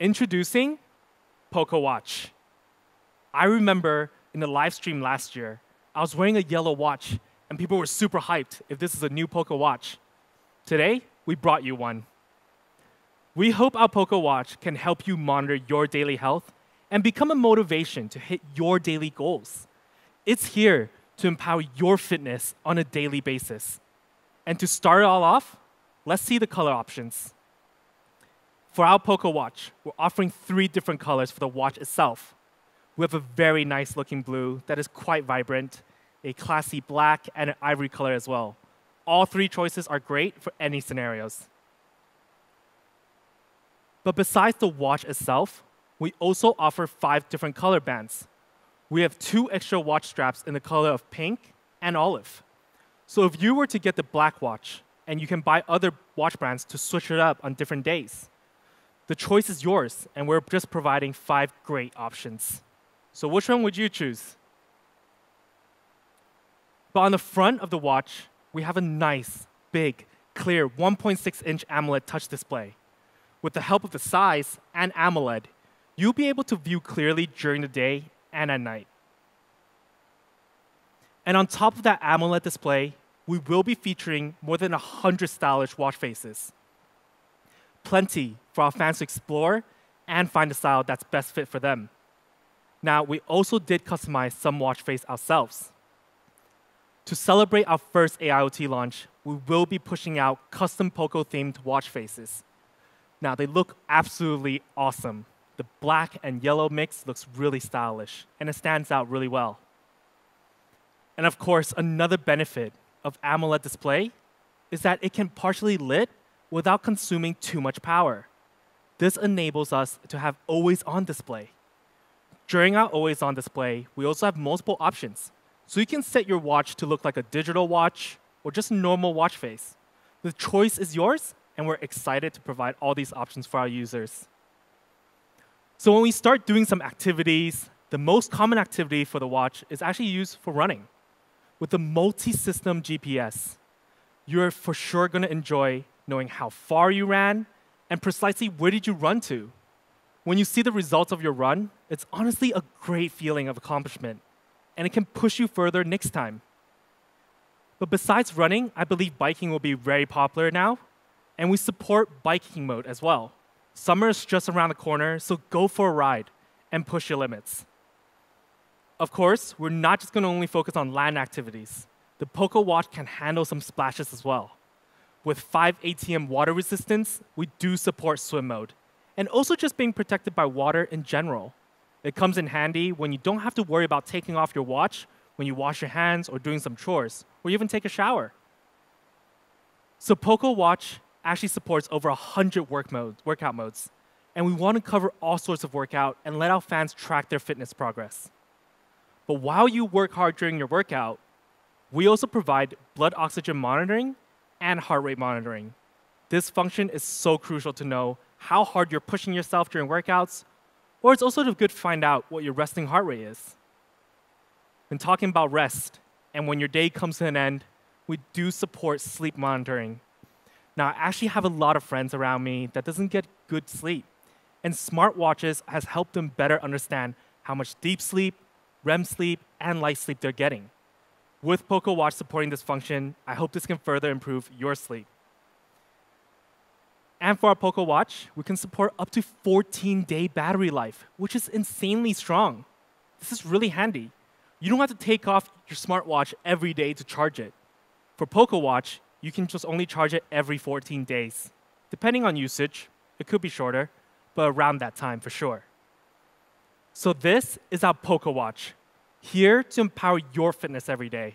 Introducing Poco Watch. I remember in the live stream last year, I was wearing a yellow watch and people were super hyped if this is a new Poco Watch. Today, we brought you one. We hope our Poco Watch can help you monitor your daily health and become a motivation to hit your daily goals. It's here to empower your fitness on a daily basis. And to start it all off, let's see the color options. For our Poco Watch, we're offering 3 different colors for the watch itself. We have a very nice looking blue that is quite vibrant, a classy black, and an ivory color as well. All 3 choices are great for any scenarios. But besides the watch itself, we also offer 5 different color bands. We have 2 extra watch straps in the color of pink and olive. So if you were to get the black watch, and you can buy other watch brands to switch it up on different days, the choice is yours, and we're just providing 5 great options. So which one would you choose? But on the front of the watch, we have a nice, big, clear 1.6-inch AMOLED touch display. With the help of the size and AMOLED, you'll be able to view clearly during the day and at night. And on top of that AMOLED display, we will be featuring more than 100 stylish watch faces. Plenty for our fans to explore and find a style that's best fit for them. Now, we also did customize some watch face ourselves. To celebrate our first AIoT launch, we will be pushing out custom Poco-themed watch faces. Now, they look absolutely awesome. The black and yellow mix looks really stylish, and it stands out really well. And of course, another benefit of AMOLED display is that it can partially lit without consuming too much power. This enables us to have always-on display. During our always-on display, we also have multiple options. So you can set your watch to look like a digital watch or just a normal watch face. The choice is yours, and we're excited to provide all these options for our users. So when we start doing some activities, the most common activity for the watch is actually used for running. With the multi-system GPS, you're for sure going to enjoy knowing how far you ran and precisely where did you run to. When you see the results of your run, it's honestly a great feeling of accomplishment, and it can push you further next time. But besides running, I believe biking will be very popular now, and we support biking mode as well. Summer is just around the corner, so go for a ride and push your limits. Of course, we're not just going to only focus on land activities. The Poco Watch can handle some splashes as well. With 5 ATM water resistance, we do support swim mode, and also just being protected by water in general. It comes in handy when you don't have to worry about taking off your watch when you wash your hands or doing some chores, or even take a shower. So Poco Watch actually supports over 100 workout modes, and we want to cover all sorts of workout and let our fans track their fitness progress. But while you work hard during your workout, we also provide blood oxygen monitoring and heart rate monitoring. This function is so crucial to know how hard you're pushing yourself during workouts, or it's also good to find out what your resting heart rate is. When talking about rest, and when your day comes to an end, we do support sleep monitoring. Now, I actually have a lot of friends around me that doesn't get good sleep, and smartwatches has helped them better understand how much deep sleep, REM sleep, and light sleep they're getting. With Poco Watch supporting this function, I hope this can further improve your sleep. And for our Poco Watch, we can support up to 14-day battery life, which is insanely strong. This is really handy. You don't have to take off your smartwatch every day to charge it. For Poco Watch, you can just only charge it every 14 days. Depending on usage, it could be shorter, but around that time for sure. So this is our Poco Watch, here to empower your fitness every day.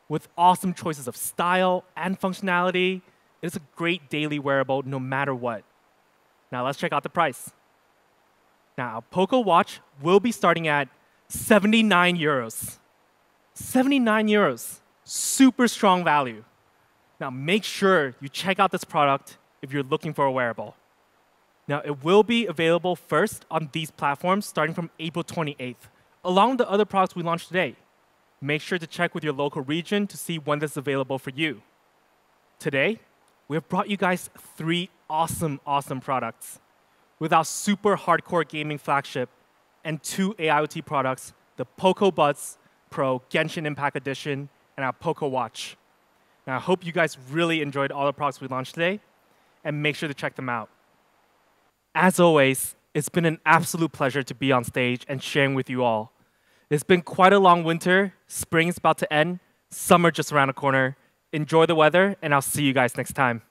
With awesome choices of style and functionality, it is a great daily wearable no matter what. Now let's check out the price. Now, our Poco Watch will be starting at 79 euros. 79 euros, super strong value. Now make sure you check out this product if you're looking for a wearable. Now it will be available first on these platforms starting from April 28th, along with the other products we launched today. Make sure to check with your local region to see when this is available for you. Today, we have brought you guys 3 awesome products. With our super hardcore gaming flagship and 2 AIoT products, the Poco Buds Pro Genshin Impact Edition and our Poco Watch. Now, I hope you guys really enjoyed all the products we launched today, and make sure to check them out. As always, it's been an absolute pleasure to be on stage and sharing with you all. It's been quite a long winter, spring is about to end, summer just around the corner. Enjoy the weather, and I'll see you guys next time.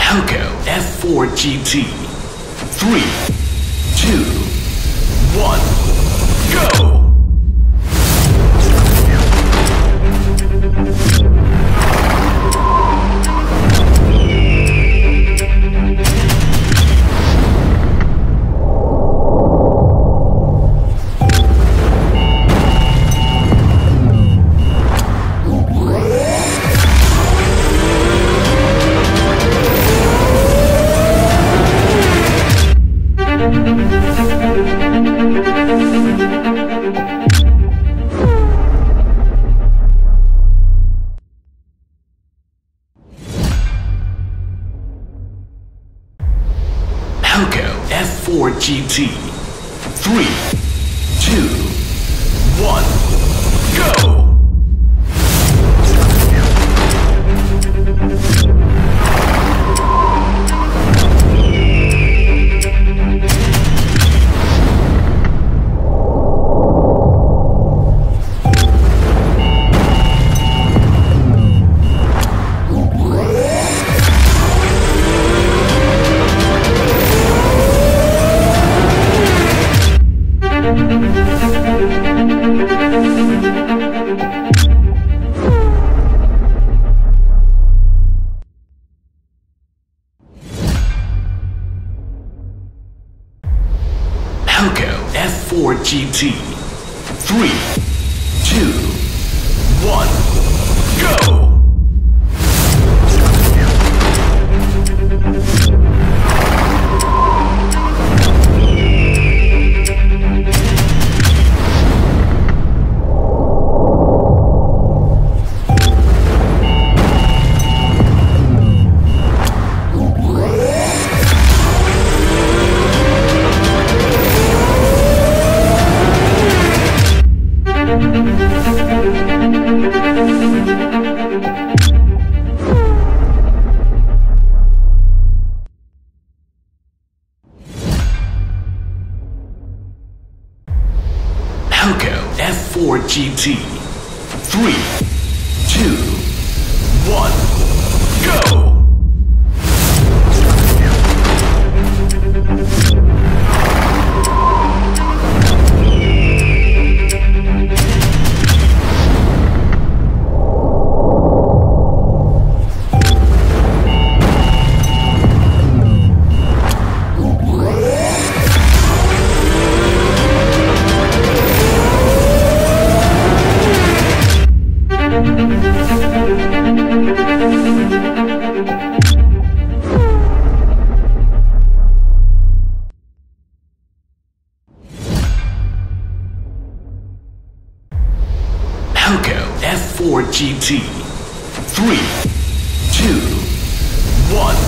POCO F4 GT. 3, 2, 1, go! F4 GT. 3, 2, 1, go! POCO F4 GT. 3, 2, 1, go! POCO F4 GT. 3, 2, 1, go! POCO F4 GT. 3, 2, 1.